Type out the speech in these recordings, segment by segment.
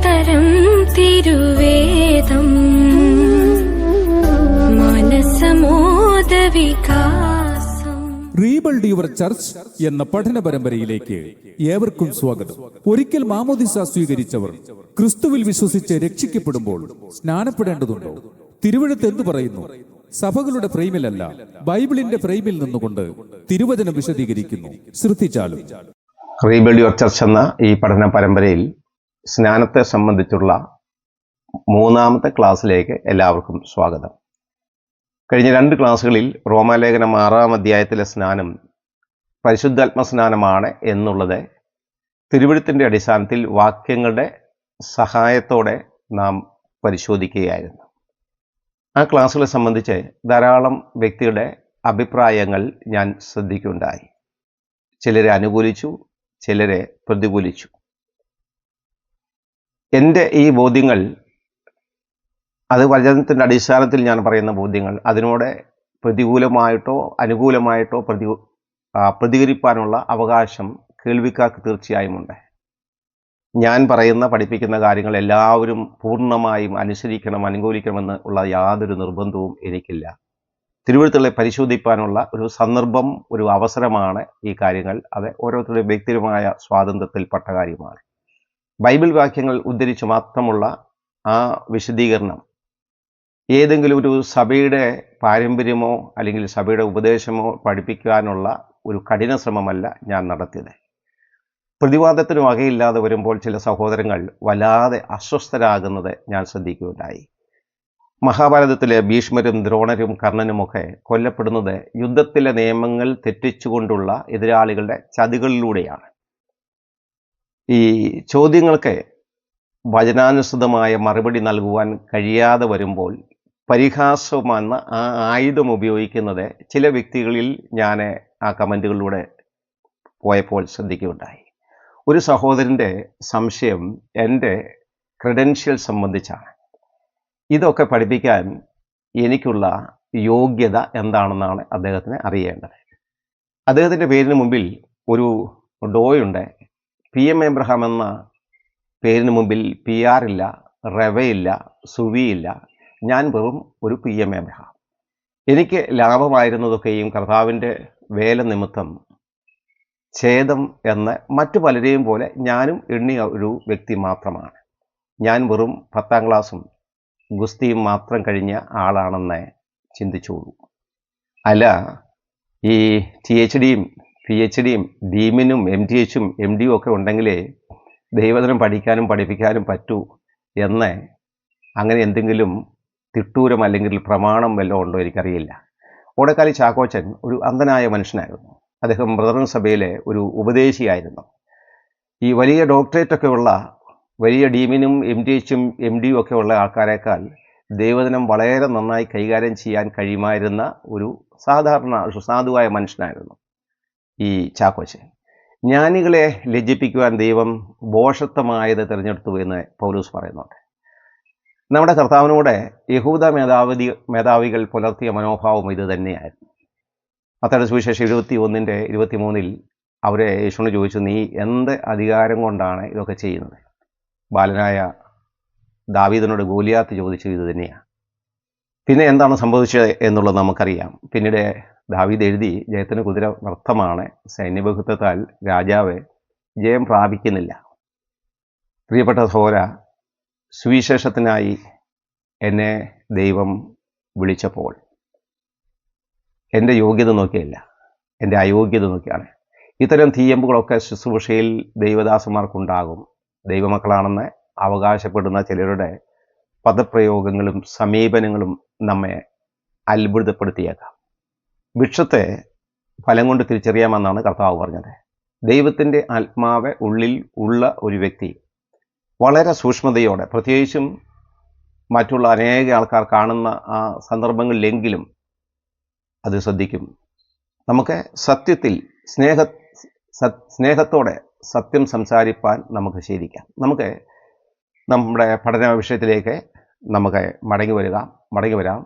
തരം തിരുവേദം മനസമോദ വികാസം. Rebuild your church എന്ന പഠന പരമ്പരയിലേക്ക് ഏവർക്കും സ്വാഗതം. ഒരിക്കൽ മാമോദിസ സ്വീകരിച്ചവർ ക്രിസ്തുവിൽ വിശ്വസിച്ച് രക്ഷിക്കപ്പെടുമ്പോൾ സ്നാനപ്പെടേണ്ടതുണ്ടോ? തിരുവെഴുത്ത് എന്തു പറയുന്നു? സഭകളുടെ ഫ്രെയിമിലല്ല, ബൈബിളിന്റെ ഫ്രെയിമിൽ നിന്നുകൊണ്ട് തിരുവചനം വിശദീകരിക്കുന്നു. ശ്രദ്ധിച്ചാലും. റീബിൽഡ് യുവർ ചർച്ച് എന്ന ഈ പഠന പരമ്പരയിൽ സ്നാനത്തെ സംബന്ധിച്ചുള്ള 3ാമത്തെ ക്ലാസ്സിലേക്ക് എല്ലാവർക്കും സ്വാഗതം. കഴിഞ്ഞ 2 ക്ലാസ്സുകളിൽ റോമാലേഖനം 6-ാം അധ്യായത്തിലെ സ്നാനം പരിശുദ്ധാത്മ സ്നാനമാണ് എന്നുള്ളത് തിരുവെഴുത്തിൻ്റെ അടിസ്ഥാനത്തിൽ വാക്യങ്ങളുടെ സഹായത്തോടെ നാം പരിശോധിക്കുകയായിരുന്നു. ആ ക്ലാസ്സുകളെ സംബന്ധിച്ച് ധാരാളം വ്യക്തിയുടെ അഭിപ്രായങ്ങൾ ഞാൻ ശ്രദ്ധിക്കുകയുണ്ടായി. ചിലരെ അനുകൂലിച്ചു, ചിലരെ പ്രതികൂലിച്ചു. എൻ്റെ ഈ ബോധ്യങ്ങൾ, അത് വചനത്തിൻ്റെ അടിസ്ഥാനത്തിൽ ഞാൻ പറയുന്ന ബോധ്യങ്ങൾ, അതിനോട് പ്രതികൂലമായിട്ടോ അനുകൂലമായിട്ടോ പ്രതികരിക്കാനുള്ള അവകാശം കേൾവിക്കാർക്ക് തീർച്ചയായും ഉണ്ട്. ഞാൻ പറയുന്ന പഠിപ്പിക്കുന്ന കാര്യങ്ങൾ എല്ലാവരും പൂർണ്ണമായും അനുസരിക്കണം, അനുകൂലിക്കണമെന്ന് ഉള്ള യാതൊരു നിർബന്ധവും എനിക്കില്ല. തിരുവെഴുത്തുകളെ പരിശോധിക്കാനുള്ള ഒരു സന്ദർഭം, ഒരു അവസരമാണ് ഈ കാര്യങ്ങൾ. അത് ഓരോരുത്തരുടെയും വ്യക്തിപരമായ സ്വാതന്ത്ര്യത്തിൽപ്പെട്ട കാര്യമാണ്. ബൈബിൾ വാക്യങ്ങൾ ഉദ്ധരിച്ച് മാത്രമുള്ള ആ വിശദീകരണം ഏതെങ്കിലും ഒരു സഭയുടെ പാരമ്പര്യമോ അല്ലെങ്കിൽ സഭയുടെ ഉപദേശമോ പഠിപ്പിക്കാനുള്ള ഒരു കഠിന ശ്രമമല്ല ഞാൻ നടത്തിയത്. പ്രതിവാദത്തിന് വകയില്ലാതെ വരുമ്പോൾ ചില സഹോദരങ്ങൾ വല്ലാതെ അസ്വസ്ഥരാകുന്നത് ഞാൻ ശ്രദ്ധിക്കുകയുണ്ടായി. മഹാഭാരതത്തിലെ ഭീഷ്മരും ദ്രോണരും കർണനുമൊക്കെ കൊല്ലപ്പെടുന്നത് യുദ്ധത്തിലെ നിയമങ്ങൾ തെറ്റിച്ചുകൊണ്ടുള്ള എതിരാളികളുടെ ചതികളിലൂടെയാണ്. ഈ ചോദ്യങ്ങൾക്ക് വചനാനുസൃതമായ മറുപടി നൽകുവാൻ കഴിയാതെ വരുമ്പോൾ പരിഹാസമെന്ന ആ ആയുധം ഉപയോഗിക്കുന്നത് ചില വ്യക്തികളിൽ ഞാൻ ആ കമൻറ്റുകളിലൂടെ പോയപ്പോൾ ശ്രദ്ധിക്കുകയുണ്ടായി. ഒരു സഹോദരൻ്റെ സംശയം എൻ്റെ ക്രെഡൻഷ്യൽ സംബന്ധിച്ചാണ്. ഇതൊക്കെ പഠിപ്പിക്കാൻ എനിക്കുള്ള യോഗ്യത എന്താണെന്നാണ് അദ്ദേഹത്തിന് അറിയേണ്ടത്. അദ്ദേഹത്തിൻ്റെ പേരിന് മുമ്പിൽ ഒരു ഡോയുണ്ട്. PM എബ്രഹാം എന്ന പേരിന് മുമ്പിൽ PR ഇല്ല, റവയില്ല, സുവിയില്ല. ഞാൻ വെറും ഒരു PM എബ്രഹാം. എനിക്ക് ലാഭമായിരുന്നതൊക്കെയും കർത്താവിൻ്റെ വേല നിമിത്തം ഛേദം എന്ന് മറ്റു പലരെയും പോലെ ഞാനും എണ്ണിയ ഒരു വ്യക്തി മാത്രമാണ്. ഞാൻ വെറും 10ാം ക്ലാസ്സും ഗുസ്തിയും മാത്രം കഴിഞ്ഞ ആളാണെന്ന് ചിന്തിച്ചോളൂ. അല്ല, ഈ THDയും PhDയും ഡീമിനും MTHും MDയും ഒക്കെ ഉണ്ടെങ്കിലേ ദൈവവചനം പഠിക്കാനും പഠിപ്പിക്കാനും പറ്റൂ എന്ന് അങ്ങനെ എന്തെങ്കിലും തിട്ടൂരം അല്ലെങ്കിൽ പ്രമാണം വല്ലതും ഉണ്ടോ എനിക്കറിയില്ല. ഓടക്കാലി ചാക്കോച്ചൻ ഒരു അന്ധനായ മനുഷ്യനായിരുന്നു. അദ്ദേഹം ബ്രദറൻ സഭയിലെ ഒരു ഉപദേശിയായിരുന്നു. ഈ വലിയ ഡോക്ടറേറ്റൊക്കെ ഉള്ള, വലിയ ഡീമിനും MTHും MDയും ഒക്കെ ഉള്ള ആൾക്കാരേക്കാൾ ദൈവവചനം വളരെ നന്നായി കൈകാര്യം ചെയ്യാൻ കഴിയുമായിരുന്ന ഒരു സാധുവായ മനുഷ്യനായിരുന്നു ഈ ചാക്കോച്ചൻ. ജ്ഞാനികളെ ലജ്ജിപ്പിക്കുവാൻ ദൈവം ഭോഷത്വമായത് തിരഞ്ഞെടുത്തു എന്ന് പൗലോസ് പറയുന്നുണ്ട്. നമ്മുടെ കർത്താവിനോട് യഹൂദ മേധാവികൾ പുലർത്തിയ മനോഭാവം ഇത് തന്നെയായിരുന്നു. മത്തായിയുടെ സുവിശേഷം 21:23 അവരെ യേശുവിനോട് ചോദിച്ചു, നീ എന്ത് അധികാരം കൊണ്ടാണ് ഇതൊക്കെ ചെയ്യുന്നത്? ബാലനായ ദാവീദിനോട് ഗോലിയാത്ത് ചോദിച്ചു ഇത് തന്നെയാണ്. പിന്നെ എന്താണ് സംഭവിച്ചത് എന്നുള്ളത് നമുക്കറിയാം. പിന്നീട് ദാവീദ് എഴുതി, ജയത്തിന് കുതിര വ്യർത്ഥമാണ്, സൈന്യബഹുത്വത്താൽ രാജാവ് ജയം പ്രാപിക്കുന്നില്ല. പ്രിയപ്പെട്ട സഹോദര, സുവിശേഷത്തിനായി എന്നെ ദൈവം വിളിച്ചപ്പോൾ എൻ്റെ യോഗ്യത നോക്കിയല്ല, എൻ്റെ അയോഗ്യത നോക്കിയാണ്. ഇത്തരം തീയമ്പുകളൊക്കെ ശുശ്രൂഷയിൽ ദൈവദാസന്മാർക്കുണ്ടാകും. ദൈവമക്കളാണെന്ന് അവകാശപ്പെടുന്ന ചിലരുടെ പദപ്രയോഗങ്ങളും സമീപനങ്ങളും നമ്മെ അത്ഭുതപ്പെടുത്തിയേക്കാം. വൃക്ഷത്തെ ഫലം കൊണ്ട് തിരിച്ചറിയാമെന്നാണ് കർത്താവ് പറഞ്ഞത്. ദൈവത്തിൻ്റെ ആത്മാവ് ഉള്ളിൽ ഉള്ള ഒരു വ്യക്തി വളരെ സൂക്ഷ്മതയോടെ, പ്രത്യേകിച്ചും മറ്റുള്ള അനേക ആൾക്കാർ കാണുന്ന ആ സന്ദർഭങ്ങളിലെങ്കിലും അത് ശ്രദ്ധിക്കും. നമുക്ക് സത്യത്തിൽ സ്നേഹത്തോടെ സത്യം സംസാരിപ്പാൻ നമുക്ക് ശീലിക്കാം. നമുക്ക് നമ്മുടെ പഠന വിഷയത്തിലേക്ക് നമുക്ക് മടങ്ങി വരാം.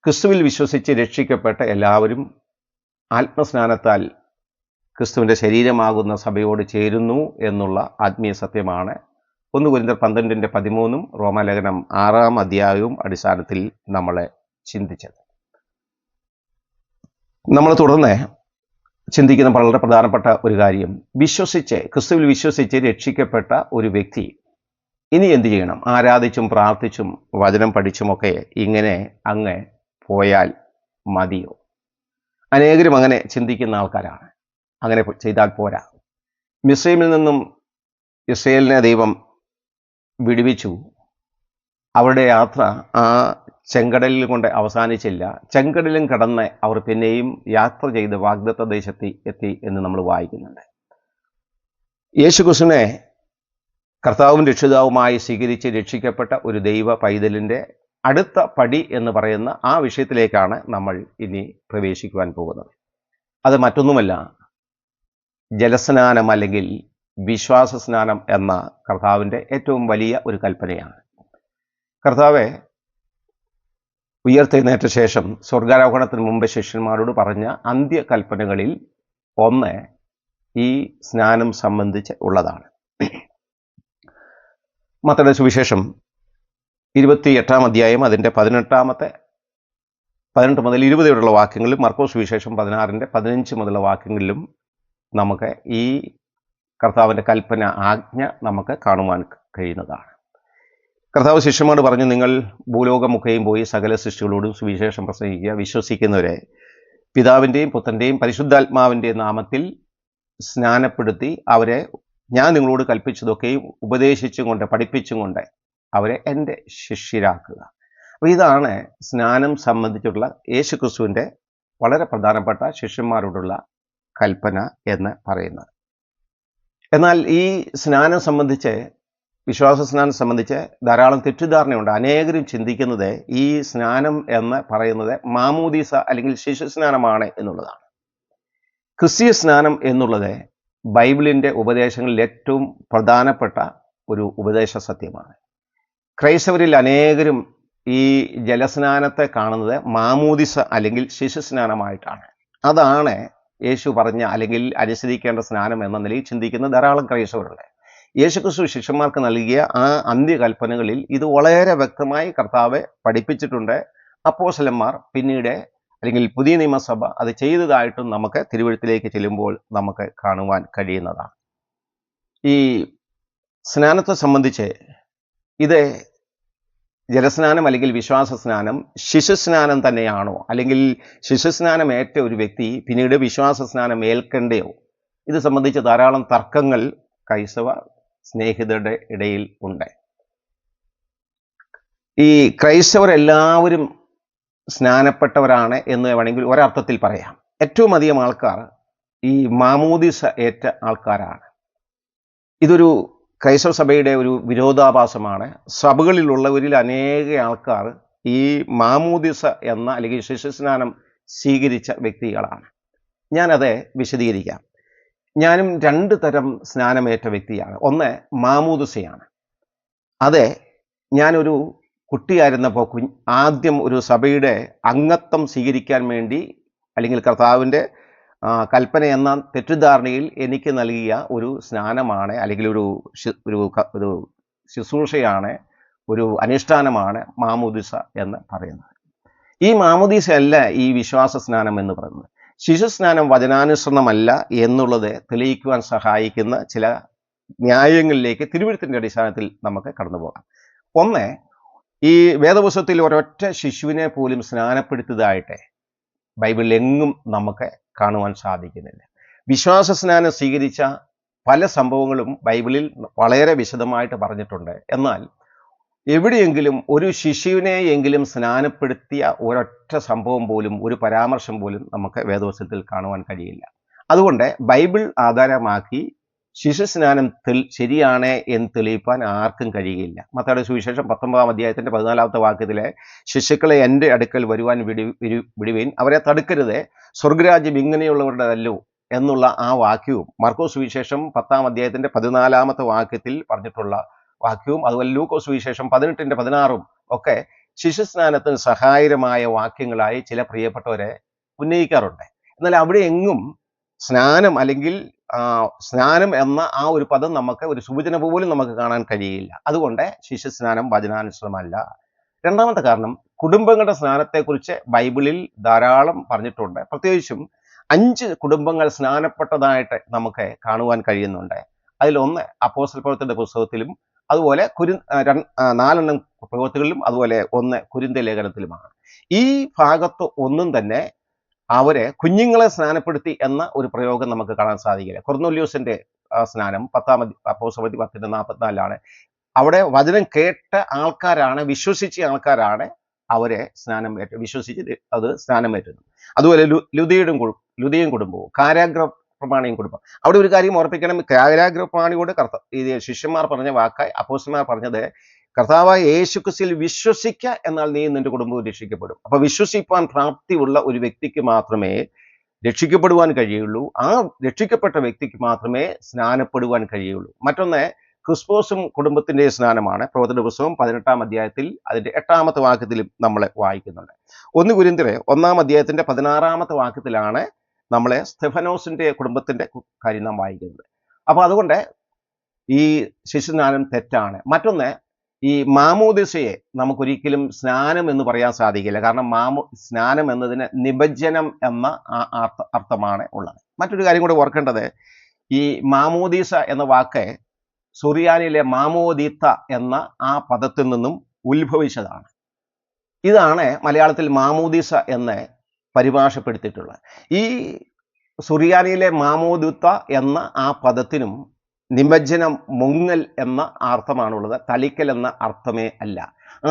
ക്രിസ്തുവിൽ വിശ്വസിച്ച് രക്ഷിക്കപ്പെട്ട എല്ലാവരും ആത്മസ്നാനത്താൽ ക്രിസ്തുവിൻ്റെ ശരീരമാകുന്ന സഭയോട് ചേരുന്നു എന്നുള്ള ആത്മീയ സത്യമാണ് 1 കൊരിന്ത്യർ 12:13 റോമാലേഖനം 6 അധ്യായവും അടിസ്ഥാനത്തിൽ നമ്മൾ ചിന്തിച്ചത്. നമ്മൾ തുടർന്ന് ചിന്തിക്കുന്ന വളരെ പ്രധാനപ്പെട്ട ഒരു കാര്യം, ക്രിസ്തുവിൽ വിശ്വസിച്ച് രക്ഷിക്കപ്പെട്ട ഒരു വ്യക്തി ഇനി എന്ത് ചെയ്യണം? ആരാധിച്ചും പ്രാർത്ഥിച്ചും വചനം പഠിച്ചുമൊക്കെ ഇങ്ങനെ അങ്ങ് പോയാൽ മതിയോ? അനേകരും അങ്ങനെ ചിന്തിക്കുന്ന ആൾക്കാരാണ്. അങ്ങനെ ചെയ്താൽ പോരാ. മിസ്രൈമിൽ നിന്നും ഇസ്രായേലിനെ ദൈവം വിടുവിച്ചു. അവരുടെ യാത്ര ആ ചെങ്കടലിൽ കൊണ്ട് അവസാനിച്ചില്ല. ചെങ്കടലും കടന്ന് അവർ പിന്നെയും യാത്ര ചെയ്ത് വാഗ്ദത്ത ദേശത്ത് എത്തി എന്ന് നമ്മൾ വായിക്കുന്നുണ്ട്. യേശുക്രിസ്തുവിനെ കർത്താവും രക്ഷിതാവുമായി സ്വീകരിച്ച് രക്ഷിക്കപ്പെട്ട ഒരു ദൈവ പൈതലിൻ്റെ അടുത്ത പടി എന്ന് പറയുന്ന ആ വിഷയത്തിലേക്കാണ് നമ്മൾ ഇനി പ്രവേശിക്കുവാൻ പോകുന്നത്. അത് മറ്റൊന്നുമല്ല, ജലസ്നാനം അല്ലെങ്കിൽ വിശ്വാസ സ്നാനം എന്ന കർത്താവിൻ്റെ ഏറ്റവും വലിയ ഒരു കൽപ്പനയാണ്. കർത്താവെ ഉയർത്തെഴുന്നേറ്റ ശേഷം സ്വർഗാരോഹണത്തിന് മുമ്പ് ശിഷ്യന്മാരോട് പറഞ്ഞ അന്ത്യ കൽപ്പനകളിൽ ഒന്ന് ഈ സ്നാനം സംബന്ധിച്ച് ഉള്ളതാണ്. മത്തായിയുടെ സുവിശേഷം 28 അധ്യായം അതിൻ്റെ 18 മുതൽ 20 വരെയുള്ള വാക്യങ്ങളിലും മർക്കോസ് സുവിശേഷം 16-15 മുതലുള്ള വാക്യങ്ങളിലും നമുക്ക് ഈ കർത്താവിൻ്റെ കൽപ്പന ആജ്ഞ നമുക്ക് കാണുവാൻ കഴിയുന്നതാണ്. കർത്താവ് ശിഷ്യന്മാരോട് പറഞ്ഞു, നിങ്ങൾ ഭൂലോകമൊക്കെയും പോയി സകല സൃഷ്ടികളോടും സുവിശേഷം പ്രസംഗിക്കുക. വിശ്വസിക്കുന്നവരെ പിതാവിൻ്റെയും പുത്രൻ്റെയും പരിശുദ്ധാത്മാവിൻ്റെയും നാമത്തിൽ സ്നാനപ്പെടുത്തി അവരെ ഞാൻ നിങ്ങളോട് കൽപ്പിച്ചതൊക്കെയും ഉപദേശിച്ചും കൊണ്ട് പഠിപ്പിച്ചും കൊണ്ട് അവരെ എൻ്റെ ശിഷ്യരാക്കുക. അപ്പോൾ ഇതാണ് സ്നാനം സംബന്ധിച്ചുള്ള യേശുക്രിസ്തുവിൻ്റെ വളരെ പ്രധാനപ്പെട്ട ശിഷ്യന്മാരോടുള്ള കൽപ്പന എന്ന് പറയുന്നത്. എന്നാൽ ഈ സ്നാനം സംബന്ധിച്ച്, വിശ്വാസ സ്നാനം സംബന്ധിച്ച് ധാരാളം തെറ്റിദ്ധാരണയുണ്ട്. അനേകരും ചിന്തിക്കുന്നത് ഈ സ്നാനം എന്ന് പറയുന്നത് മാമോദീസ അല്ലെങ്കിൽ ശിശുസ്നാനമാണ് എന്നുള്ളതാണ്. ക്രിസ്തീയ സ്നാനം എന്നുള്ളത് ബൈബിളിൻ്റെ ഉപദേശങ്ങളിൽ ഏറ്റവും പ്രധാനപ്പെട്ട ഒരു ഉപദേശ സത്യമാണ്. ക്രൈസ്തവരിൽ അനേകരും ഈ ജലസ്നാനത്തെ കാണുന്നത് മാമോദീസ അല്ലെങ്കിൽ ശിശുസ്നാനമായിട്ടാണ്. അതാണ് യേശു പറഞ്ഞ അല്ലെങ്കിൽ അനുസരിക്കേണ്ട സ്നാനം എന്ന നിലയിൽ ചിന്തിക്കുന്ന ധാരാളം ക്രൈസ്തവരുണ്ട്. യേശുക്രിസ്തു ശിഷ്യന്മാർക്ക് നൽകിയ ആ അന്ത്യകൽപ്പനകളിൽ ഇത് വളരെ വ്യക്തമായി കർത്താവ് പഠിപ്പിച്ചിട്ടുണ്ട്. അപ്പോസ്തലന്മാർ പിന്നീട് അല്ലെങ്കിൽ പുതിയ നിയമസഭ അത് ചെയ്തതായിട്ടും നമുക്ക് തിരുവെഴുത്തിലേക്ക് ചെല്ലുമ്പോൾ നമുക്ക് കാണുവാൻ കഴിയുന്നതാണ്. ഈ സ്നാനത്തെ സംബന്ധിച്ച് ഇത് ജലസ്നാനം അല്ലെങ്കിൽ വിശ്വാസ സ്നാനം ശിശുസ്നാനം തന്നെയാണോ, അല്ലെങ്കിൽ ശിശുസ്നാനം ഏറ്റ ഒരു വ്യക്തി പിന്നീട് വിശ്വാസ സ്നാനം ഏൽക്കണ്ടയോ? ഇത് സംബന്ധിച്ച് ധാരാളം തർക്കങ്ങൾ ക്രൈസ്തവ സ്നേഹിതരുടെ ഇടയിൽ ഉണ്ട്. ഈ ക്രൈസ്തവർ എല്ലാവരും സ്നാനപ്പെട്ടവരാണ് എന്ന് വേണമെങ്കിൽ ഒരർത്ഥത്തിൽ പറയാം. ഏറ്റവും അധികം ആൾക്കാർ ഈ മാമോദീസ ഏറ്റ ആൾക്കാരാണ്. ഇതൊരു ക്രൈസ്തവ സഭയുടെ ഒരു വിരോധാഭാസമാണ്. സഭകളിലുള്ളവരിൽ അനേക ആൾക്കാർ ഈ മാമോദീസ എന്ന അല്ലെങ്കിൽ ശിശുസ്നാനം സ്വീകരിച്ച വ്യക്തികളാണ്. ഞാനത് വിശദീകരിക്കാം. ഞാനും 2 തരം സ്നാനമേറ്റ വ്യക്തിയാണ്. ഒന്ന് മാമോദീസയാണ്. അത് ഞാനൊരു കുട്ടിയായിരുന്നപ്പോൾ ആദ്യം ഒരു സഭയുടെ അംഗത്വം സ്വീകരിക്കാൻ വേണ്ടി അല്ലെങ്കിൽ കർത്താവിൻ്റെ കൽപ്പന എന്ന തെറ്റിദ്ധാരണയിൽ എനിക്ക് നൽകിയ ഒരു സ്നാനമാണ്, അല്ലെങ്കിൽ ഒരു ശുശ്രൂഷയാണ്, ഒരു അനുഷ്ഠാനമാണ് മാമോദീസ എന്ന് പറയുന്നത്. ഈ മാമോദീസ അല്ല ഈ വിശ്വാസ സ്നാനം എന്ന് പറയുന്നത്. ശിശുസ്നാനം വചനാനുസരണമല്ല എന്നുള്ളത് തെളിയിക്കുവാൻ സഹായിക്കുന്ന ചില ന്യായങ്ങളിലേക്ക് തിരുവെഴുത്തിൻ്റെ അടിസ്ഥാനത്തിൽ നമുക്ക് കടന്നു പോകാം. ഒന്ന്, ഈ വേദപുസ്തകത്തിൽ ഒരൊറ്റ ശിശുവിനെ പോലും സ്നാനപ്പെടുത്തിയതായിട്ട് ബൈബിളിൽ എങ്ങും നമുക്ക് കാണുവാൻ സാധിക്കുന്നില്ല. വിശ്വാസ സ്നാനം സ്വീകരിച്ച പല സംഭവങ്ങളും ബൈബിളിൽ വളരെ വിശദമായിട്ട് പറഞ്ഞിട്ടുണ്ട്. എന്നാൽ എവിടെയെങ്കിലും ഒരു ശിശുവിനെയെങ്കിലും സ്നാനപ്പെടുത്തിയ ഒരൊറ്റ സംഭവം പോലും, ഒരു പരാമർശം പോലും നമുക്ക് വേദപുസ്തകത്തിൽ കാണുവാൻ കഴിയില്ല. അതുകൊണ്ട് ബൈബിൾ ആധാരമാക്കി ശിശുസ്നാനം ശരിയാണ് എന്ന് തെളിയിപ്പാൻ ആർക്കും കഴിയുകയില്ല. മത്തായിയുടെ സുവിശേഷം 19 അധ്യായത്തിൻ്റെ 14 വാക്യത്തിലെ ശിശുക്കളെ എൻ്റെ അടുക്കൽ വരുവാൻ വിടുവിൻ, അവരെ തടുക്കരുത്, സ്വർഗരാജ്യം ഇങ്ങനെയുള്ളവരുടെതല്ലോ എന്നുള്ള ആ വാക്യവും മർക്കോസ് സുവിശേഷം 10 അധ്യായത്തിൻ്റെ 14 വാക്യത്തിൽ പറഞ്ഞിട്ടുള്ള വാക്യവും, അതുപോലെ ലൂക്കോസ് സുവിശേഷം 18-16 ഒക്കെ ശിശുസ്നാനത്തിന് സഹായകരമായ വാക്യങ്ങളായി ചില പ്രിയപ്പെട്ടവരെ ഉന്നയിക്കാറുണ്ട്. എന്നാൽ അവിടെ എങ്ങും സ്നാനം അല്ലെങ്കിൽ സ്നാനം എന്ന ആ ഒരു പദം നമുക്ക് ഒരു സൂചന പോലും നമുക്ക് കാണാൻ കഴിയില്ല. അതുകൊണ്ട് ശിശുസ്നാനം വചനാനുസൃതമല്ല. രണ്ടാമത്തെ കാരണം, കുടുംബങ്ങളുടെ സ്നാനത്തെക്കുറിച്ച് ബൈബിളിൽ ധാരാളം പറഞ്ഞിട്ടുണ്ട്. പ്രത്യേകിച്ചും 5 കുടുംബങ്ങൾ സ്നാനപ്പെട്ടതായിട്ട് നമുക്ക് കാണുവാൻ കഴിയുന്നുണ്ട്. അതിലൊന്ന് അപ്പോസ്തല പ്രവൃത്തിയുടെ പുസ്തകത്തിലും, അതുപോലെ 4 പ്രവൃത്തികളിലും, അതുപോലെ 1 കൊരിന്ത്യ ലേഖനത്തിലുമാണ്. ഈ ഭാഗത്ത് ഒന്നും തന്നെ അവരെ കുഞ്ഞുങ്ങളെ സ്നാനപ്പെടുത്തി എന്ന ഒരു പ്രയോഗം നമുക്ക് കാണാൻ സാധിക്കില്ല. കൊർന്നേല്യോസിന്റെ സ്നാനം 10-ാം അപ്പോസ്തല 10:44 അവിടെ വചനം കേട്ട ആൾക്കാരാണ്, വിശ്വസിച്ച ആൾക്കാരാണ് അവരെ വിശ്വസിച്ച് അത് സ്നാനമേറ്റുന്നു. അതുപോലെ ലുദിയും കുടുംബവും, കാരാഗ്രഹ പ്രമാണിയും കുടുംബം. അവിടെ ഒരു കാര്യം ഓർപ്പിക്കണം, കാരാഗ്രഹ പ്രമാണിയോട് ശിഷ്യന്മാർ പറഞ്ഞ വാക്കായി അപ്പോസ്തലന്മാർ പറഞ്ഞത്, കർത്താവായ യേശുക്രിസ്തുവിൽ വിശ്വസിക്ക, എന്നാൽ നീ നിന്റെ കുടുംബവും രക്ഷിക്കപ്പെടും. അപ്പൊ വിശ്വസിപ്പാൻ പ്രാപ്തിയുള്ള ഒരു വ്യക്തിക്ക് മാത്രമേ രക്ഷിക്കപ്പെടുവാൻ കഴിയുള്ളൂ. ആ രക്ഷിക്കപ്പെട്ട വ്യക്തിക്ക് മാത്രമേ സ്നാനപ്പെടുവാൻ കഴിയുള്ളൂ. മറ്റൊന്ന് ക്രിസ്പോസും കുടുംബത്തിന്റെ സ്നാനമാണ്. പ്രവൃത്തിയുടെ പുസ്തകം 18-ാം അധ്യായത്തിൽ അതിന്റെ 8-ാമത്തെ വാക്യത്തിലും നമ്മൾ വായിക്കുന്നുണ്ട്. 1 കൊരിന്ത്യർ 1-ാം അധ്യായത്തിന്റെ 16-ാമത്തെ വാക്യത്തിലാണ് നമ്മളെ സ്തെഫനോസിന്റെ കുടുംബത്തിന്റെ കാര്യം നാം വായിക്കുന്നത്. അപ്പൊ അതുകൊണ്ട് ഈ ശിശുസ്നാനം തെറ്റാണ്. മറ്റൊന്ന്, ഈ മാമോദിസയെ നമുക്കൊരിക്കലും സ്നാനം എന്ന് പറയാൻ സാധിക്കില്ല. കാരണം സ്നാനം എന്നതിന് നിമജ്ജനം എന്ന അർത്ഥമാണ് ഉള്ളത്. മറ്റൊരു കാര്യം കൂടെ ഓർക്കേണ്ടത്, ഈ മാമോദീസ എന്ന വാക്ക് സുറിയാനിലെ മാമോദീത്ത എന്ന ആ പദത്തിൽ നിന്നും ഉത്ഭവിച്ചതാണ്. ഇതാണ് മലയാളത്തിൽ മാമോദീസ എന്ന് പരിഭാഷപ്പെടുത്തിയിട്ടുള്ളത്. ഈ സുറിയാനിയിലെ മാമോദീത്ത എന്ന ആ പദത്തിനും നിമജ്ജനം, മുങ്ങൽ എന്ന അർത്ഥമാണുള്ളത്, തളിക്കൽ എന്ന അർത്ഥമേ അല്ല.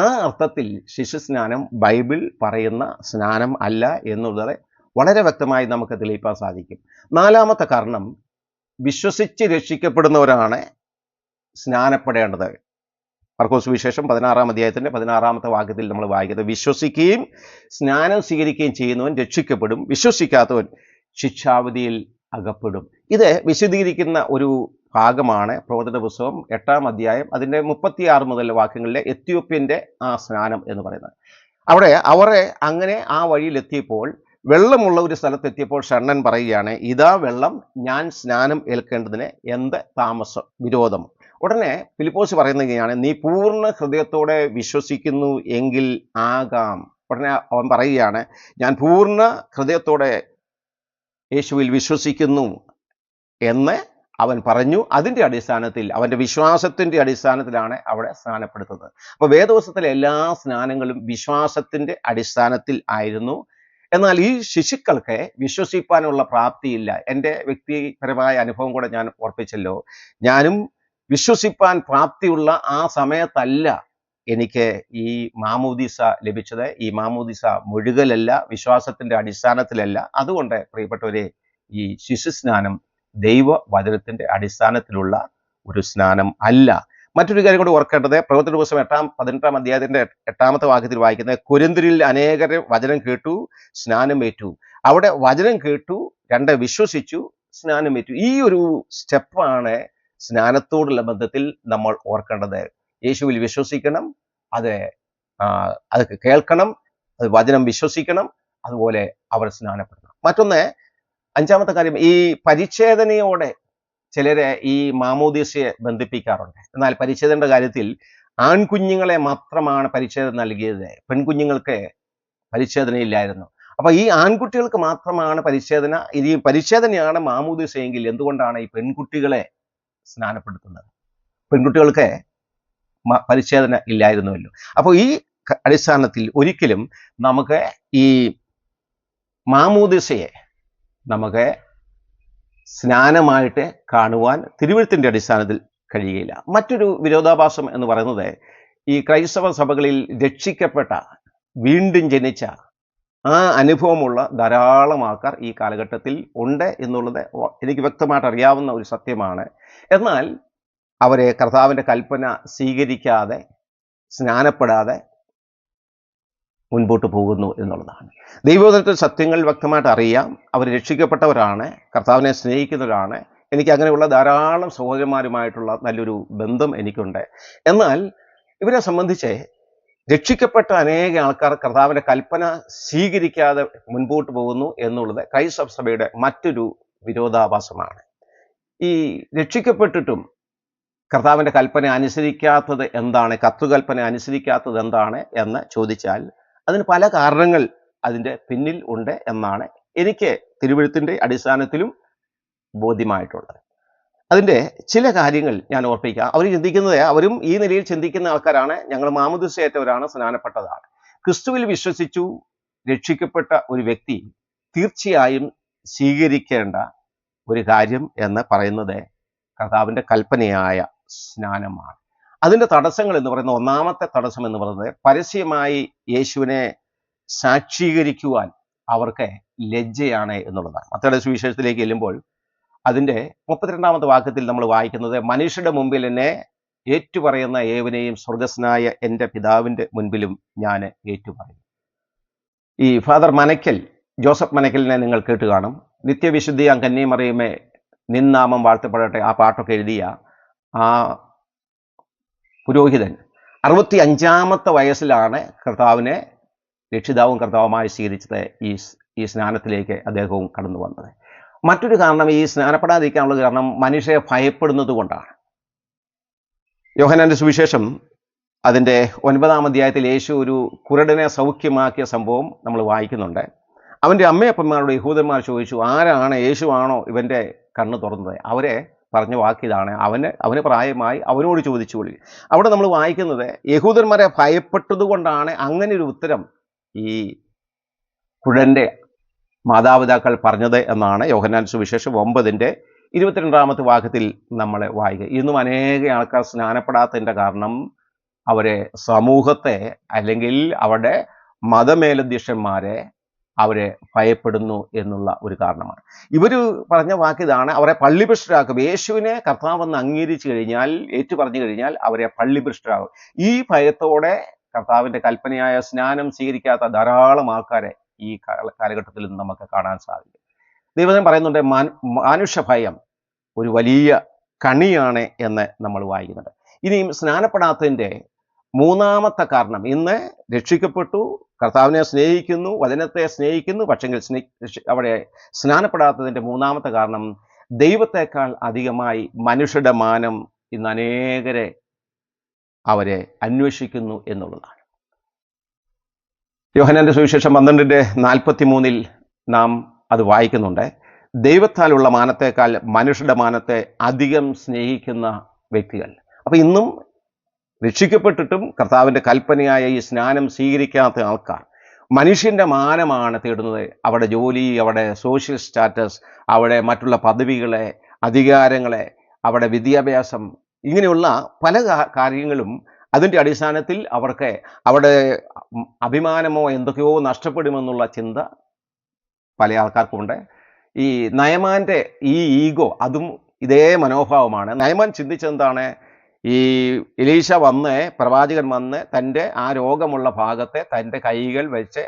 ആ അർത്ഥത്തിൽ ശിശുസ്നാനം ബൈബിൾ പറയുന്ന സ്നാനം അല്ല എന്നുള്ളത് വളരെ വ്യക്തമായി നമുക്ക് തെളിയിക്കാൻ സാധിക്കും. 4-ാമത്തെ കാരണം, വിശ്വസിച്ച് രക്ഷിക്കപ്പെടുന്നവരാണ് സ്നാനപ്പെടേണ്ടത്. മർക്കോസ് സുവിശേഷം 16-ാം അധ്യായത്തിന്റെ 16-ാമത്തെ വാക്യത്തിൽ നമ്മൾ വായിക്കുന്നത്, വിശ്വസിക്കുകയും സ്നാനം സ്വീകരിക്കുകയും ചെയ്യുന്നവൻ രക്ഷിക്കപ്പെടും, വിശ്വസിക്കാത്തവൻ ശിക്ഷാവിധിയിൽ അകപ്പെടും. ഇത് വിശദീകരിക്കുന്ന ഒരു ഭാഗമാണ് പ്രവൃത്തിയുടെ പുസ്തകം 8-ാം അധ്യായം അതിന്റെ 36 മുതൽ വാക്യങ്ങളിലെ എത്യോപ്യന്റെ ആ സ്നാനം എന്ന് പറയുന്നത്. അവിടെ അവരെ അങ്ങനെ ആ വഴിയിലെത്തിയപ്പോൾ, വെള്ളമുള്ള ഒരു സ്ഥലത്തെത്തിയപ്പോൾ ഷണ്ണൻ പറയുകയാണ്, ഇതാ വെള്ളം, ഞാൻ സ്നാനം ഏൽക്കേണ്ടതിന് എന്ത് താമസം, വിരോധം. ഉടനെ ഫിലിപ്പോസ് പറയുന്നതാണ്, നീ പൂർണ്ണ ഹൃദയത്തോടെ വിശ്വസിക്കുന്നു എങ്കിൽ ആകാം. ഉടനെ അവൻ പറയുകയാണ്, ഞാൻ പൂർണ്ണ ഹൃദയത്തോടെ യേശുവിൽ വിശ്വസിക്കുന്നു എന്ന് അവൻ പറഞ്ഞു. അതിൻ്റെ അടിസ്ഥാനത്തിൽ, അവൻ്റെ വിശ്വാസത്തിൻ്റെ അടിസ്ഥാനത്തിലാണ് അവിടെ സ്നാനപ്പെടുത്തുന്നത്. അപ്പോൾ വേദപുസ്തകത്തിലെ എല്ലാ സ്നാനങ്ങളും വിശ്വാസത്തിൻ്റെ അടിസ്ഥാനത്തിൽ ആയിരുന്നു. എന്നാൽ ഈ ശിശുക്കൾക്ക് വിശ്വസിപ്പാനുള്ള പ്രാപ്തിയില്ല. എൻ്റെ വ്യക്തിപരമായ അനുഭവം കൂടെ ഞാൻ ഓർപ്പിച്ചല്ലോ. ഞാനും വിശ്വസിപ്പാൻ പ്രാപ്തിയുള്ള ആ സമയത്തല്ല എനിക്ക് ഈ മാമോദീസ ലഭിച്ചത്. ഈ മാമോദീസ മുഴുകലല്ല, വിശ്വാസത്തിൻ്റെ അടിസ്ഥാനത്തിലല്ല. അതുകൊണ്ട് പ്രിയപ്പെട്ടവരെ, ഈ ശിശുസ്നാനം ദൈവവചനത്തിൻ്റെ അടിസ്ഥാനത്തിലുള്ള ഒരു സ്നാനം അല്ല. മറ്റൊരു കാര്യം കൂടി ഓർക്കേണ്ടത്, പ്രവൃത്തിയുടെ പുസ്തകം 18-ാം അധ്യായത്തിന്റെ 8-ാമത്തെ വാക്യത്തിൽ വായിക്കുന്നത്, കൊരിന്ത്യരിൽ അനേകരെ വചനം കേട്ടു, സ്നാനമേറ്റു. അവിടെ വചനം കേട്ടു, 2 വിശ്വസിച്ചു, സ്നാനമേറ്റു. ഈ ഒരു സ്റ്റെപ്പാണ് സ്നാനത്തോടുള്ള ബന്ധത്തിൽ നമ്മൾ ഓർക്കേണ്ടത്. യേശുവിൽ വിശ്വസിക്കണം, അത് കേൾക്കണം, അത് വചനം വിശ്വസിക്കണം, അതുപോലെ അവർ സ്നാനപ്പെടണം. മറ്റൊന്ന്, 5-ാമത്തെ കാര്യം, ഈ പരിച്ഛേദനയോടെ ചിലരെ ഈ മാമോദീസയെ ബന്ധിപ്പിക്കാറുണ്ട്. എന്നാൽ പരിച്ഛേദനയുടെ കാര്യത്തിൽ ആൺകുഞ്ഞുങ്ങളെ മാത്രമാണ് പരിച്ഛേദന നൽകിയത്, പെൺകുഞ്ഞുങ്ങൾക്ക് പരിച്ഛേദനയില്ലായിരുന്നു. അപ്പൊ ഈ ആൺകുട്ടികൾക്ക് മാത്രമാണ് പരിച്ഛേദന. ഈ പരിച്ഛേദനയാണ് മാമോദീസയെങ്കിൽ എന്തുകൊണ്ടാണ് ഈ പെൺകുട്ടികളെ സ്നാനപ്പെടുത്തുന്നത്? പെൺകുട്ടികൾക്ക് പരിച്ഛേദന ഇല്ലായിരുന്നുവല്ലോ. അപ്പോൾ ഈ അടിസ്ഥാനത്തിൽ ഒരിക്കലും നമുക്ക് ഈ മാമോദീസയെ നമുക്ക് സ്നാനമായിട്ട് കാണുവാൻ തിരുവെഴുത്തിൻ്റെ അടിസ്ഥാനത്തിൽ കഴിയുകയില്ല. മറ്റൊരു വിരോധാഭാസം എന്ന് പറയുന്നത്, ഈ ക്രൈസ്തവ സഭകളിൽ രക്ഷിക്കപ്പെട്ട, വീണ്ടും ജനിച്ച ആ അനുഭവമുള്ള ധാരാളം ആൾക്കാർ ഈ കാലഘട്ടത്തിൽ ഉണ്ട് എന്നുള്ളത് എനിക്ക് വ്യക്തമായിട്ട് അറിയാവുന്ന ഒരു സത്യമാണ്. എന്നാൽ അവരെ കർത്താവിൻ്റെ കൽപ്പന സ്വീകരിക്കാതെ, സ്നാനപ്പെടാതെ മുൻപോട്ട് പോകുന്നു എന്നുള്ളതാണ്. ദൈവവചനത്തിൽ സത്യങ്ങൾ വ്യക്തമായിട്ട് അറിയാം, അവർ രക്ഷിക്കപ്പെട്ടവരാണ്, കർത്താവിനെ സ്നേഹിക്കുന്നവരാണ്. എനിക്ക് അങ്ങനെയുള്ള ധാരാളം സഹോദരന്മാരുമായിട്ടുള്ള നല്ലൊരു ബന്ധം എനിക്കുണ്ട്. എന്നാൽ ഇവരെ സംബന്ധിച്ച് രക്ഷിക്കപ്പെട്ട അനേക ആൾക്കാർ കർത്താവിൻ്റെ കൽപ്പന സ്വീകരിക്കാതെ മുൻപോട്ട് പോകുന്നു എന്നുള്ളത് ക്രൈസ്തവ സഭയുടെ മറ്റൊരു വിരോധാഭാസമാണ്. ഈ രക്ഷിക്കപ്പെട്ടിട്ടും കർത്താവിൻ്റെ കൽപ്പന അനുസരിക്കാത്തത് എന്താണ്, കർത്തൃകൽപ്പന അനുസരിക്കാത്തത് എന്താണ് എന്ന് ചോദിച്ചാൽ അതിന് പല കാരണങ്ങൾ അതിൻ്റെ പിന്നിൽ ഉണ്ട് എന്നാണ് എനിക്ക് തിരുവെഴുത്തിൻ്റെ അടിസ്ഥാനത്തിലും ബോധ്യമായിട്ടുള്ളത്. അതിൻ്റെ ചില കാര്യങ്ങൾ ഞാൻ ഓർപ്പിക്കാം. അവർ ചിന്തിക്കുന്നത്, അവരും ഈ നിലയിൽ ചിന്തിക്കുന്ന ആൾക്കാരാണ്, ഞങ്ങൾ മാമോദീസയേറ്റവരാണ്, സ്നാനപ്പെട്ടതാണ്. ക്രിസ്തുവിൽ വിശ്വസിച്ചു രക്ഷിക്കപ്പെട്ട ഒരു വ്യക്തി തീർച്ചയായും സ്വീകരിക്കേണ്ട ഒരു കാര്യം എന്ന് പറയുന്നത് കർത്താവിൻ്റെ കൽപ്പനയായ സ്നാനമാണ്. അതിൻ്റെ തടസ്സങ്ങൾ എന്ന് പറയുന്ന ഒന്നാമത്തെ തടസ്സം എന്ന് പറയുന്നത് പരസ്യമായി യേശുവിനെ സാക്ഷീകരിക്കുവാൻ അവർക്ക് ലജ്ജയാണ് എന്നുള്ളതാണ്. മത്തായിയുടെ സുവിശേഷത്തിലേക്ക് ചെല്ലുമ്പോൾ അതിൻ്റെ 32-ാമത്തെ വാക്യത്തിൽ നമ്മൾ വായിക്കുന്നത്, മനുഷ്യരുടെ മുമ്പിൽ എന്നെ ഏറ്റുപറയുന്ന ഏവനെയും സ്വർഗസ്നായ എൻ്റെ പിതാവിൻ്റെ മുൻപിലും ഞാൻ ഏറ്റുപറയും. ഈ ഫാദർ മനക്കൽ, ജോസഫ് മനക്കലിനെ നിങ്ങൾ കേട്ട് കാണും. നിത്യവിശുദ്ധി കന്യമറിയമേ നിന്നാമം വാഴ്ത്തപ്പെടട്ടെ ആ പാട്ടൊക്കെ എഴുതിയ ആ പുരോഹിതൻ 65-ാമത്തെ വയസ്സിലാണ് കർത്താവിനെ രക്ഷിതാവും കർത്താവുമായി സ്വീകരിച്ചത്. ഈ സ്നാനത്തിലേക്ക് അദ്ദേഹവും കടന്നു വന്നത്. മറ്റൊരു കാരണം, ഈ സ്നാനപ്പെടാതിരിക്കാനുള്ള കാരണം മനുഷ്യരെ ഭയപ്പെടുന്നത് കൊണ്ടാണ്. യോഹന്നാന്റെ സുവിശേഷം അതിൻ്റെ 9-ാം അധ്യായത്തിൽ യേശു ഒരു കുരുടനെ സൗഖ്യമാക്കിയ സംഭവം നമ്മൾ വായിക്കുന്നുണ്ട്. അവൻ്റെ അമ്മയപ്പന്മാരോട് യഹൂദന്മാർ ചോദിച്ചു, ആരാണ്, യേശുവാണോ ഇവൻ്റെ കണ്ണ് തുറന്നത്? അവരെ പറഞ്ഞ വാക്കിതാണ്, അവന് പ്രായമായി, അവനോട് ചോദിച്ചുകൊള്ളി. അവിടെ നമ്മൾ വായിക്കുന്നത് യഹൂദന്മാരെ ഭയപ്പെട്ടത് കൊണ്ടാണ് അങ്ങനെ ഒരു ഉത്തരം ഈ കുരുടൻ്റെ മാതാപിതാക്കൾ പറഞ്ഞത് എന്നാണ് യോഹന്നാൻ സുവിശേഷം 9-ന്റെ 22-ാമത്തെ വാക്യത്തിൽ നമ്മൾ വായിക്കുക. ഇന്നും അനേക ആൾക്കാർ സ്നാനപ്പെടാത്തതിൻ്റെ കാരണം അവരെ സമൂഹത്തെ അല്ലെങ്കിൽ അവരുടെ മതമേലധ്യക്ഷന്മാരെ അവരെ ഭയപ്പെടുന്നു എന്നുള്ള ഒരു കാരണമാണ്. ഇവർ പറഞ്ഞ വാക്കിതാണ്, അവരെ പള്ളിഭ്രഷ്ടരാക്കും. യേശുവിനെ കർത്താവെന്ന് അംഗീകരിച്ചു കഴിഞ്ഞാൽ, ഏറ്റു പറഞ്ഞു കഴിഞ്ഞാൽ അവരെ പള്ളിഭ്രഷ്ടരാകും. ഈ ഭയത്തോടെ കർത്താവിൻ്റെ കൽപ്പനയായ സ്നാനം സ്വീകരിക്കാത്ത ധാരാളം ആൾക്കാരെ ഈ കാലഘട്ടത്തിൽ നമുക്ക് കാണാൻ സാധിക്കും. ദൈവം പറയുന്നുണ്ട്, മാനുഷ്യ ഭയം ഒരു വലിയ കണിയാണ് എന്ന് നമ്മൾ വായിക്കുന്നുണ്ട്. ഇനിയും സ്നാനപ്പെടാത്തതിൻ്റെ മൂന്നാമത്തെ കാരണം, ഇന്ന് രക്ഷിക്കപ്പെട്ടു, കർത്താവിനെ സ്നേഹിക്കുന്നു, വചനത്തെ സ്നേഹിക്കുന്നു, പക്ഷെങ്കിൽ അവിടെ സ്നാനപ്പെടാത്തതിൻ്റെ മൂന്നാമത്തെ കാരണം ദൈവത്തെക്കാൾ അധികമായി മനുഷ്യരുടെ മാനം ഇന്ന് അനേകരെ അവരെ അന്വേഷിക്കുന്നു എന്നുള്ളതാണ്. യോഹന്നാന്റെ സുവിശേഷം 12:43 നാം അത് വായിക്കുന്നുണ്ട്. ദൈവത്താലുള്ള മാനത്തേക്കാൾ മനുഷ്യരുടെ മാനത്തെ അധികം സ്നേഹിക്കുന്ന വ്യക്തികൾ. അപ്പം ഇന്നും രക്ഷിക്കപ്പെട്ടിട്ടും കർത്താവിൻ്റെ കൽപ്പനയായ ഈ സ്നാനം സ്വീകരിക്കാത്ത ആൾക്കാർ മനുഷ്യൻ്റെ മാനമാണ് തേടുന്നത്. അവിടെ ജോലി, അവിടെ സോഷ്യൽ സ്റ്റാറ്റസ്, അവിടെ മറ്റുള്ള പദവികളെ, അധികാരങ്ങളെ, അവിടെ വിദ്യാഭ്യാസം, ഇങ്ങനെയുള്ള പല കാര്യങ്ങളും അതിൻ്റെ അടിസ്ഥാനത്തിൽ അവർക്ക് അവിടെ അഭിമാനമോ എന്തൊക്കെയോ നഷ്ടപ്പെടുമെന്നുള്ള ചിന്ത പല ആൾക്കാർക്കുണ്ട്. ഈ നയമാൻ്റെ ഈ ഈഗോ, അതും ഇതേ മനോഭാവമാണ്. നയമാൻ ചിന്തിച്ചെന്താണ്, ഈ എലീശ വന്ന്, പ്രവാചകൻ വന്ന് തൻ്റെ ആ രോഗമുള്ള ഭാഗത്തെ തൻ്റെ കൈകൾ വെച്ച്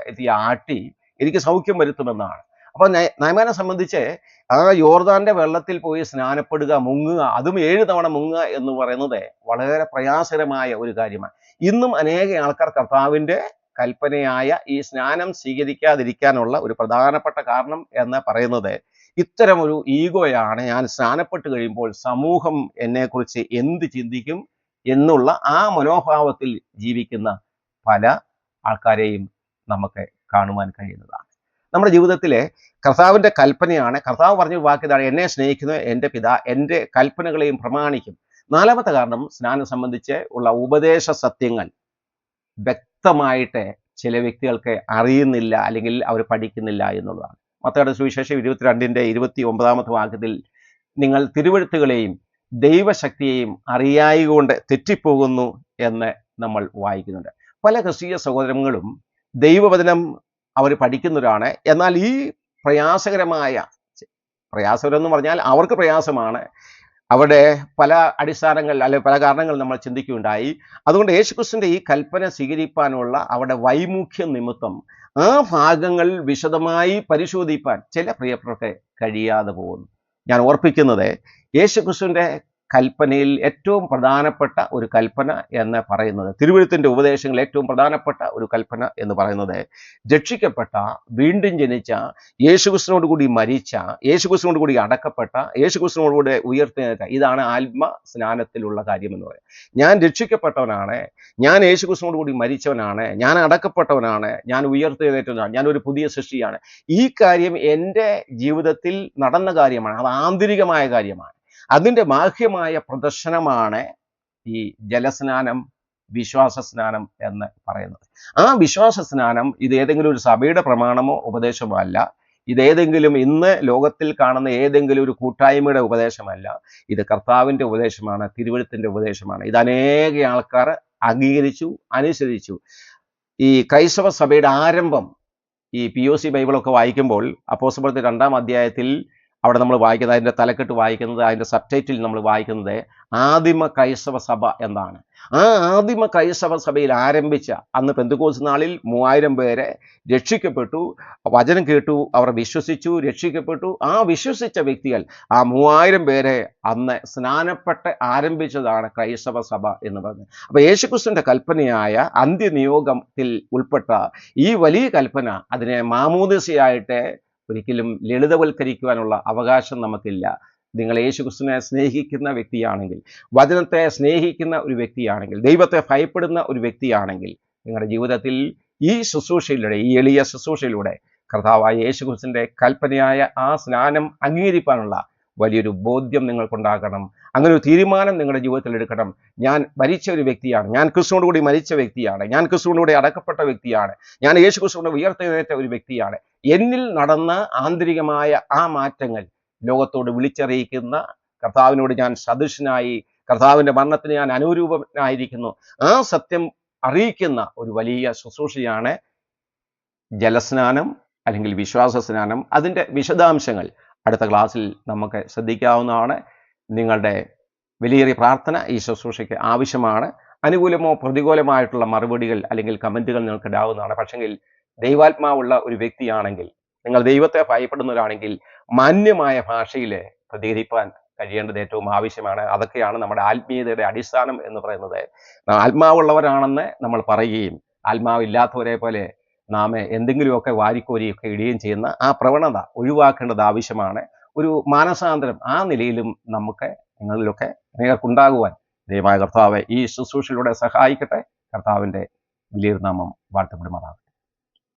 ആട്ടി എനിക്ക് സൗഖ്യം വരുത്തുമെന്നാണ്. അപ്പോൾ നയമാനെ സംബന്ധിച്ച് ആ യോർദാന്റെ വെള്ളത്തിൽ പോയി സ്നാനപ്പെടുക, മുങ്ങുക, അതും 7 തവണ മുങ്ങുക എന്ന് പറയുന്നത് വളരെ പ്രയാസകരമായ ഒരു കാര്യമാണ്. ഇന്നും അനേക ആൾക്കാർ കർത്താവിൻ്റെ കൽപ്പനയായ ഈ സ്നാനം സ്വീകരിക്കാതിരിക്കാനുള്ള ഒരു പ്രധാനപ്പെട്ട കാരണം എന്ന് പറയുന്നത് ഇത്തരം ഒരു ഈഗോയാണ്. ഞാൻ സ്നാനപ്പെട്ട് കഴിയുമ്പോൾ സമൂഹം എന്നെക്കുറിച്ച് എന്ത് ചിന്തിക്കും എന്നുള്ള ആ മനോഭാവത്തിൽ ജീവിക്കുന്ന പല ആൾക്കാരെയും നമുക്ക് കാണുവാൻ കഴിയുന്നതാണ്. നമ്മുടെ ജീവിതത്തിലെ കർത്താവിൻ്റെ കൽപ്പനയാണ്. കർത്താവ് പറഞ്ഞ വാക്കിതാണ്, എന്നെ സ്നേഹിക്കുന്നത് എൻ്റെ പിതാ എൻ്റെ കൽപ്പനകളെയും പ്രമാണിക്കും. 4-മത്തെ കാരണം, സ്നാനം സംബന്ധിച്ച് ഉള്ള ഉപദേശ സത്യങ്ങൾ വ്യക്തമായിട്ട് ചില വ്യക്തികൾക്ക് അറിയുന്നില്ല, അല്ലെങ്കിൽ അവർ പഠിക്കുന്നില്ല എന്നുള്ളതാണ്. മത്തായിയുടെ സുവിശേഷം 22-ന്റെ 29-ാമത്തെ വാക്യത്തിൽ, നിങ്ങൾ തിരുവെഴുത്തുകളെയും ദൈവശക്തിയെയും അറിയായികൊണ്ട് തെറ്റിപ്പോകുന്നു എന്ന് നമ്മൾ വായിക്കുന്നുണ്ട്. പല ക്രിസ്തീയ സഹോദരങ്ങളും ദൈവവചനം അവർ പഠിക്കുന്നവരാണ്. എന്നാൽ ഈ പ്രയാസകരെന്ന് പറഞ്ഞാൽ അവർക്ക് പ്രയാസമാണ്. അവിടെ പല അടിസ്ഥാനങ്ങൾ അല്ലെങ്കിൽ പല കാരണങ്ങൾ നമ്മൾ ചിന്തിക്കുകയുണ്ടായി. അതുകൊണ്ട് യേശുക്രിസ്തുവിൻ്റെ ഈ കൽപ്പന സ്വീകരിക്കാനുള്ള അവിടെ വൈമുഖ്യ നിമിത്തം ആ ഭാഗങ്ങൾ വിശദമായി പരിശോധിപ്പാൻ ചില പ്രിയപ്പെട്ടവർക്ക് കഴിയാതെ പോകുന്നു. ഞാൻ ഓർപ്പിക്കുന്നത്, യേശുക്രിസ്തുവിൻ്റെ കൽപ്പനയിൽ ഏറ്റവും പ്രധാനപ്പെട്ട ഒരു കൽപ്പന എന്ന് പറയുന്നത്, തിരുവെഴുത്തിൻ്റെ ഉപദേശങ്ങളിൽ ഏറ്റവും പ്രധാനപ്പെട്ട ഒരു കൽപ്പന എന്ന് പറയുന്നത്, രക്ഷിക്കപ്പെട്ട, വീണ്ടും ജനിച്ച, യേശുക്രിസ്തുവിനോട് കൂടി മരിച്ച, യേശുക്രിസ്തുവിനോട് കൂടി അടക്കപ്പെട്ട, യേശുക്രിസ്തുവിനോട് കൂടി ഉയർത്തേറ്റ, ഇതാണ് ആത്മസ്നാനത്തിലുള്ള കാര്യം എന്ന് പറയുന്നത്. ഞാൻ രക്ഷിക്കപ്പെട്ടവനാണ്, ഞാൻ യേശുക്രിസ്തുവിനോട് കൂടി മരിച്ചവനാണ്, ഞാൻ അടക്കപ്പെട്ടവനാണ്, ഞാൻ ഉയർത്തെഴുന്നേറ്റവനാണ്, ഞാനൊരു പുതിയ സൃഷ്ടിയാണ്. ഈ കാര്യം എൻ്റെ ജീവിതത്തിൽ നടന്ന കാര്യമാണ്. അത് ആന്തരികമായ കാര്യമാണ്. അതിൻ്റെ ബാഹ്യമായ പ്രദർശനമാണ് ഈ ജലസ്നാനം, വിശ്വാസ സ്നാനം എന്ന് പറയുന്നത്. ആ വിശ്വാസ സ്നാനം ഇത് ഏതെങ്കിലും ഒരു സഭയുടെ പ്രമാണമോ ഉപദേശമോ അല്ല. ഇതേതെങ്കിലും ഇന്ന് ലോകത്തിൽ കാണുന്ന ഏതെങ്കിലും ഒരു കൂട്ടായ്മയുടെ ഉപദേശമല്ല. ഇത് കർത്താവിൻ്റെ ഉപദേശമാണ്, തിരുവെഴുത്തിൻ്റെ ഉപദേശമാണ്. ഇത് അനേക ആൾക്കാർ അംഗീകരിച്ചു, അനുസരിച്ചു. ഈ ക്രൈസ്തവ സഭയുടെ ആരംഭം, ഈ POC ബൈബിളൊക്കെ വായിക്കുമ്പോൾ അപ്പോസ്തലപ്രവൃത്തി 2-ാം അധ്യായത്തിൽ അവിടെ നമ്മൾ വായിക്കുന്നത്, അതിൻ്റെ തലക്കെട്ട് വായിക്കുന്നത്, അതിൻ്റെ സബ്ടൈറ്റിൽ നമ്മൾ വായിക്കുന്നത് ആദിമ ക്രൈസ്തവ സഭ എന്നാണ്. ആ ആദിമ ക്രൈസ്തവ സഭയിൽ ആരംഭിച്ച അന്ന് പെന്തക്കോസ്ത് നാളിൽ 3000 പേരെ രക്ഷിക്കപ്പെട്ടു, വചനം കേട്ടു, അവർ വിശ്വസിച്ചു, രക്ഷിക്കപ്പെട്ടു. ആ വിശ്വസിച്ച വ്യക്തികൾ, ആ 3000 പേരെ അന്ന് സ്നാനപ്പെട്ട് ആരംഭിച്ചതാണ് ക്രൈസ്തവ സഭ എന്ന് പറയുന്നത്. അപ്പോൾ യേശുക്രിസ്തുവിൻ്റെ കൽപ്പനയായ അന്ത്യനിയോഗത്തിൽ ഉൾപ്പെട്ട ഈ വലിയ കൽപ്പന, അതിനെ മാമോദീസയായിട്ട് ഒരിക്കലും ലളിതവൽക്കരിക്കുവാനുള്ള അവകാശം നമുക്കില്ല. നിങ്ങൾ യേശുക്രിസ്തുവിനെ സ്നേഹിക്കുന്ന വ്യക്തിയാണെങ്കിൽ, വചനത്തെ സ്നേഹിക്കുന്ന ഒരു വ്യക്തിയാണെങ്കിൽ, ദൈവത്തെ ഭയപ്പെടുന്ന ഒരു വ്യക്തിയാണെങ്കിൽ, നിങ്ങളുടെ ജീവിതത്തിൽ ഈ ശുശ്രൂഷയിലൂടെ, ഈ എളിയ ശുശ്രൂഷയിലൂടെ കർത്താവായ യേശുക്രിസ്തുവിൻ്റെ കൽപ്പനയായ ആ സ്നാനം അംഗീകരിക്കാനുള്ള വലിയൊരു ബോധ്യം നിങ്ങൾക്കുണ്ടാകണം. അങ്ങനെ ഒരു തീരുമാനം നിങ്ങളുടെ ജീവിതത്തിൽ എടുക്കണം. ഞാൻ മരിച്ച ഒരു വ്യക്തിയാണ്, ഞാൻ ക്രിസ്തുവിനോട് കൂടി മരിച്ച വ്യക്തിയാണ്, ഞാൻ ക്രിസ്തുവിനോട് കൂടി അടക്കപ്പെട്ട വ്യക്തിയാണ്, ഞാൻ യേശുക്രിസ്തുവിനെ ഉയർത്തെഴുന്നേറ്റ ഒരു വ്യക്തിയാണ്. എന്നിൽ നടന്ന ആന്തരികമായ ആ മാറ്റങ്ങൾ ലോകത്തോട് വിളിച്ചറിയിക്കുന്ന, കർത്താവിനോട് ഞാൻ സദൃശനായി, കർത്താവിൻ്റെ മരണത്തിന് ഞാൻ അനുരൂപനായിരിക്കുന്നു, ആ സത്യം അറിയിക്കുന്ന ഒരു വലിയ ശുശ്രൂഷയാണ് ജലസ്നാനം അല്ലെങ്കിൽ വിശ്വാസ സ്നാനം. അതിൻ്റെ വിശദാംശങ്ങൾ അടുത്ത ക്ലാസ്സിൽ നമുക്ക് ശ്രദ്ധിക്കാവുന്നതാണ്. നിങ്ങളുടെ വിലയേറിയ പ്രാർത്ഥന ഈ ശുശ്രൂഷയ്ക്ക് ആവശ്യമാണ്. അനുകൂലമോ പ്രതികൂലമായിട്ടുള്ള മറുപടികൾ അല്ലെങ്കിൽ കമൻറ്റുകൾ നിങ്ങൾക്ക് ഇടാവുന്നതാണ്. പക്ഷെങ്കിൽ ദൈവാത്മാവുള്ള ഒരു വ്യക്തിയാണെങ്കിൽ, നിങ്ങൾ ദൈവത്തെ ഭയപ്പെടുന്നവരാണെങ്കിൽ, മാന്യമായ ഭാഷയിൽ പ്രതികരിപ്പാൻ കഴിയേണ്ടത് ഏറ്റവും ആവശ്യമാണ്. അതൊക്കെയാണ് നമ്മുടെ ആത്മീയതയുടെ അടിസ്ഥാനം എന്ന് പറയുന്നത്. ആത്മാവുള്ളവരാണെന്ന് നമ്മൾ പറയുകയും ആത്മാവില്ലാത്തവരെ പോലെ നാം എന്തെങ്കിലുമൊക്കെ വാരിക്കോരിയൊക്കെ ഇടുകയും ചെയ്യുന്ന ആ പ്രവണത ഒഴിവാക്കേണ്ടത് ആവശ്യമാണ്. ഒരു മാനസാന്തരം ആ നിലയിലും നമുക്ക് നിങ്ങളിലൊക്കെ നിങ്ങൾക്കുണ്ടാകുവാൻ ദൈവമായ കർത്താവ് ഈ ശുശ്രൂഷയിലൂടെ സഹായിക്കട്ടെ. കർത്താവിൻ്റെ വലിയൊരു നാമം വാഴ്ത്തപ്പെടുമാറാകട്ടെ.